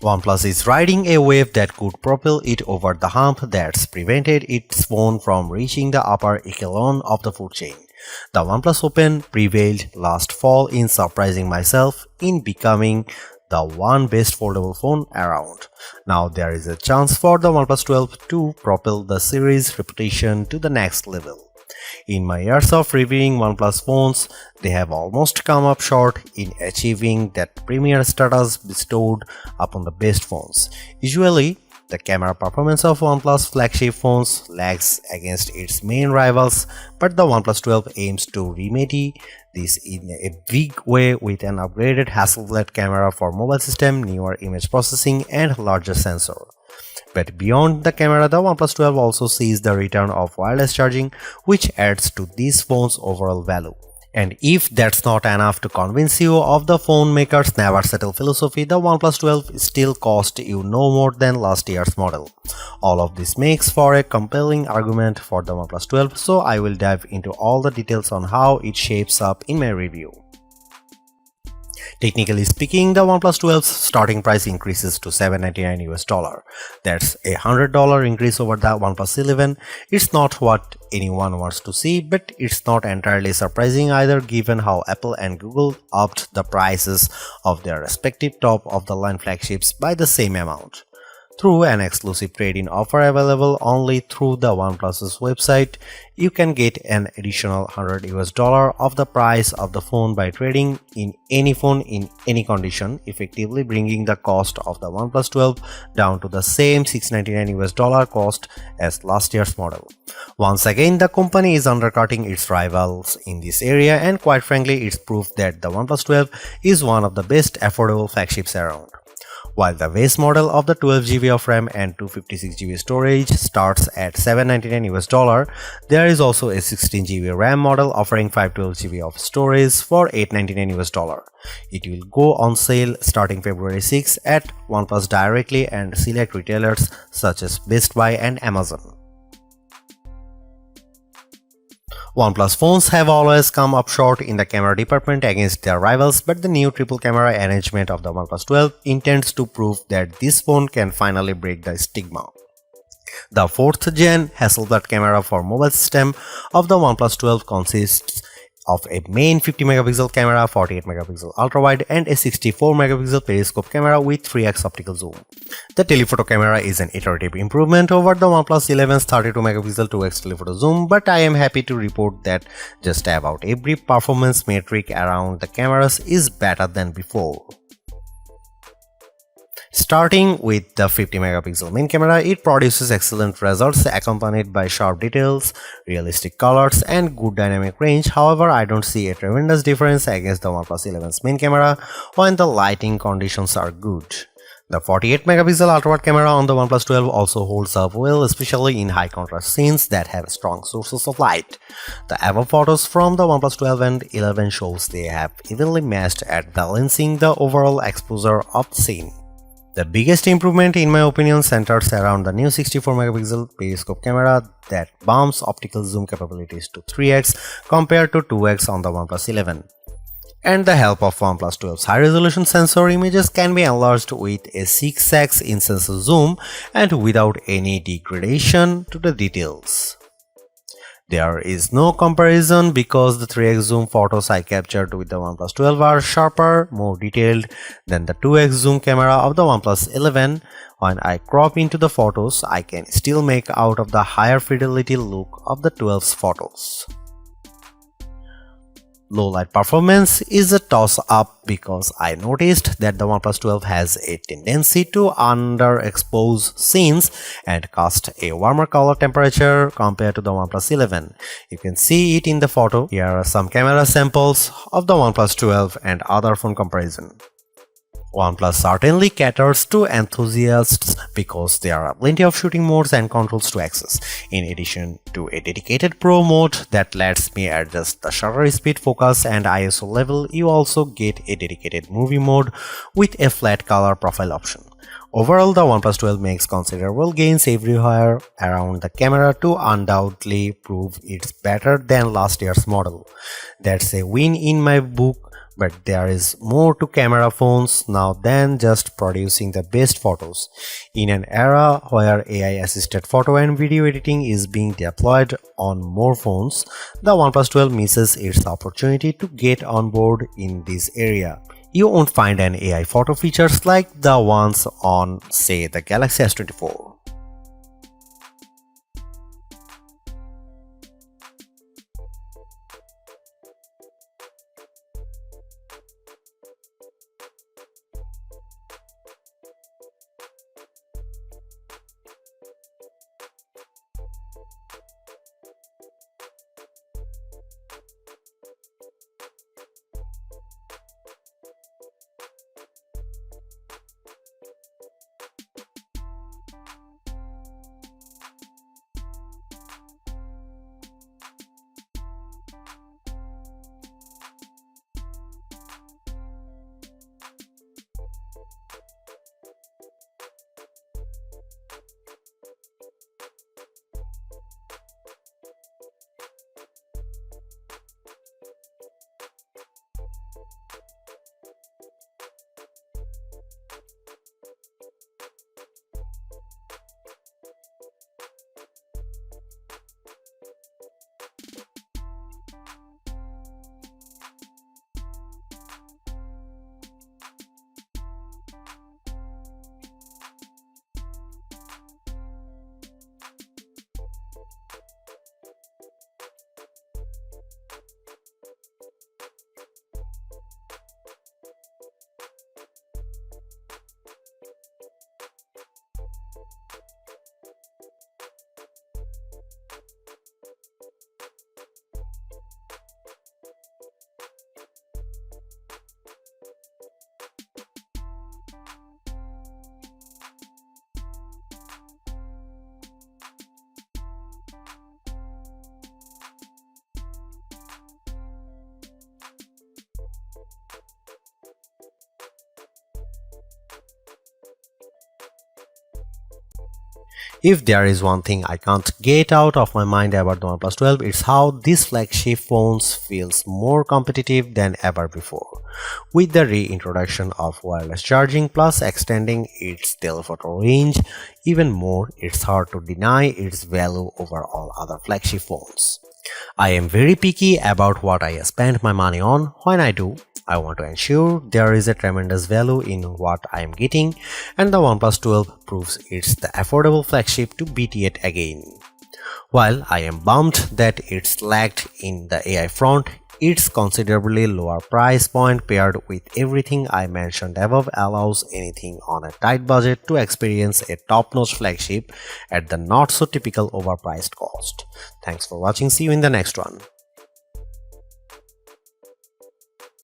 OnePlus is riding a wave that could propel it over the hump that's prevented its phone from reaching the upper echelon of the food chain. The OnePlus Open prevailed last fall in surprising myself in becoming the one best foldable phone around. Now there is a chance for the OnePlus 12 to propel the series' reputation to the next level. In my years of reviewing OnePlus phones, they have almost come up short in achieving that premier status bestowed upon the best phones. Usually, the camera performance of OnePlus flagship phones lags against its main rivals, but the OnePlus 12 aims to remedy this in a big way with an upgraded Hasselblad camera for mobile system, newer image processing, and larger sensor. But beyond the camera, the OnePlus 12 also sees the return of wireless charging, which adds to this phone's overall value. And if that's not enough to convince you of the phone maker's never settle philosophy, the OnePlus 12 still cost you no more than last year's model. All of this makes for a compelling argument for the OnePlus 12, so I will dive into all the details on how it shapes up in my review. Technically speaking, the OnePlus 12's starting price increases to $799. That's a $100 increase over the OnePlus 11. It's not what anyone wants to see, but it's not entirely surprising either given how Apple and Google upped the prices of their respective top-of-the-line flagships by the same amount. Through an exclusive trade-in offer available only through the OnePlus's website, you can get an additional $100 of the price of the phone by trading in any phone in any condition, effectively bringing the cost of the OnePlus 12 down to the same $699 cost as last year's model. Once again, the company is undercutting its rivals in this area, and quite frankly, it's proof that the OnePlus 12 is one of the best affordable flagships around. While the base model of the 12GB of RAM and 256GB storage starts at $799, there is also a 16GB RAM model offering 512GB of storage for $899. It will go on sale starting February 6 at OnePlus directly and select retailers such as Best Buy and Amazon. OnePlus phones have always come up short in the camera department against their rivals, but the new triple camera arrangement of the OnePlus 12 intends to prove that this phone can finally break the stigma. The 4th gen Hasselblad camera for mobile system of the OnePlus 12 consists of a main 50MP camera, 48MP ultrawide, and a 64MP periscope camera with 3x optical zoom. The telephoto camera is an iterative improvement over the OnePlus 11's 32MP 2x telephoto zoom, but I am happy to report that just about every performance metric around the cameras is better than before. Starting with the 50MP main camera, it produces excellent results accompanied by sharp details, realistic colors, and good dynamic range. However, I don't see a tremendous difference against the OnePlus 11's main camera when the lighting conditions are good. The 48MP ultrawide camera on the OnePlus 12 also holds up well, especially in high contrast scenes that have strong sources of light. The above photos from the OnePlus 12 and 11 shows they have evenly matched at balancing the overall exposure of the scene. The biggest improvement in my opinion centers around the new 64MP periscope camera that bumps optical zoom capabilities to 3x compared to 2x on the OnePlus 11. And the help of OnePlus 12's high-resolution sensor, images can be enlarged with a 6x in sensor zoom and without any degradation to the details. There is no comparison because the 3x zoom photos I captured with the OnePlus 12 are sharper, more detailed than the 2x zoom camera of the OnePlus 11. When I crop into the photos, I can still make out of the higher fidelity look of the 12's photos. Low light performance is a toss-up because I noticed that the OnePlus 12 has a tendency to underexpose scenes and cast a warmer color temperature compared to the OnePlus 11. You can see it in the photo. Here are some camera samples of the OnePlus 12 and other phone comparison. OnePlus certainly caters to enthusiasts because there are plenty of shooting modes and controls to access. In addition to a dedicated Pro mode that lets me adjust the shutter speed, focus, and ISO level, you also get a dedicated movie mode with a flat color profile option. Overall, the OnePlus 12 makes considerable gains everywhere around the camera to undoubtedly prove it's better than last year's model. That's a win in my book, But there is more to camera phones now than just producing the best photos. In an era where AI-assisted photo and video editing is being deployed on more phones, the OnePlus 12 misses its opportunity to get on board in this area. You won't find an AI photo features like the ones on, say, the Galaxy S24. If there is one thing I can't get out of my mind about the OnePlus 12, it's how these flagship phones feels more competitive than ever before. With the reintroduction of wireless charging plus extending its telephoto range even more, it's hard to deny its value over all other flagship phones. I am very picky about what I spend my money on. When I do, I want to ensure there is a tremendous value in what I am getting, and the OnePlus 12 proves it's the affordable flagship to beat it again. While I am bummed that it's lagged in the AI front, its considerably lower price point paired with everything I mentioned above allows anything on a tight budget to experience a top-notch flagship at the not-so-typical overpriced cost. Thanks for watching. See you in the next one.